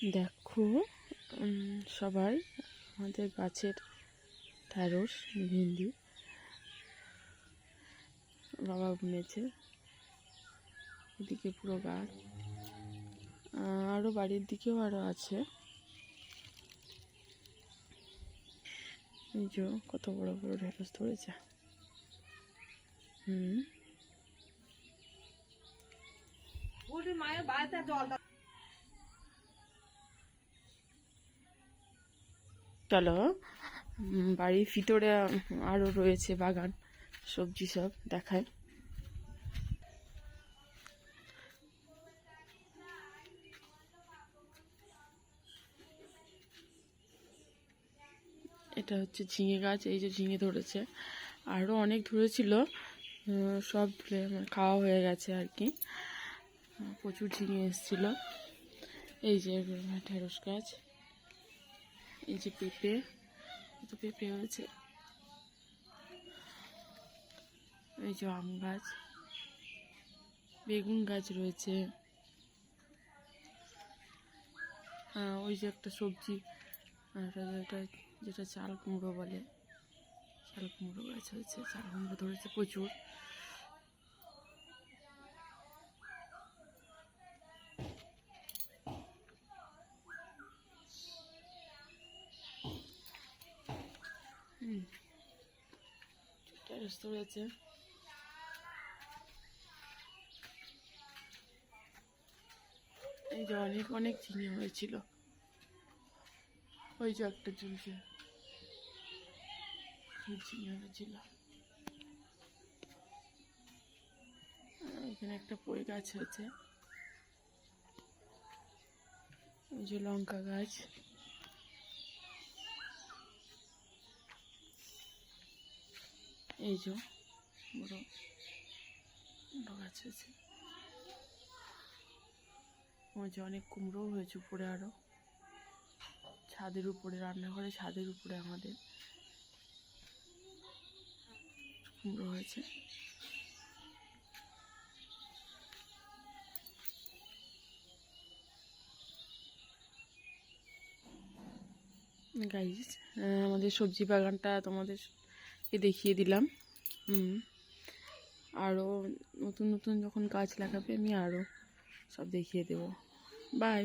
দেখো সবাই আমাদের গাছের ঢ্যাঁড়স ভেন্ডি বাবা বুনেছে। এদিকে পুরো গাছ, আরও বাড়ির দিকেও আরও আছে। এই যে কত বড় বড় ঢ্যাঁড়স ধরেছে। চলো বাড়ির ভিতরে আরও রয়েছে বাগান, সবজি সব দেখায়। এটা হচ্ছে ঝিঙে গাছ, এই যে ঝিঙে ধরেছে, আরও অনেক ধরেছিল, সব ধরে মানে খাওয়া হয়ে গেছে আর কি। প্রচুর ঝিঙে এসেছিল। এই যে ঢেঁড়স গাছ, এই যে পেঁপে, কত পেঁপে হয়েছে। এই যে আম গাছ, বেগুন গাছ রয়েছে। ওই যে একটা সবজি, এটা যেটা চাল কুমড়ো বলে, চাল কুমড়ো গাছ হয়েছে, চাল কুমড়ো ধরেছে প্রচুর। ঢেঁড়স ধরেছে। এই যে অনেক অনেক ঝিঙে হয়েছিল। ওই যে একটা ঝুলছে, ঝিঙে হয়েছিল। এখানে একটা পই গাছ হয়েছে। ওই যে লঙ্কা গাছ, এই যে বড় বড় গাছ হয়েছে। ওই যে অনেক কুমড়োও হয়েছে উপরে, আরও ছাদের উপরে, রান্নাঘরে ছাদের উপরে আমাদের কুমড়ো হয়েছে। গাইস, আমাদের সবজি বাগানটা তোমাদেরকে দেখিয়ে দিলাম। আরও নতুন নতুন যখন গাছ লাগাবে আমি আরও সব দেখিয়ে দেবো। বাই।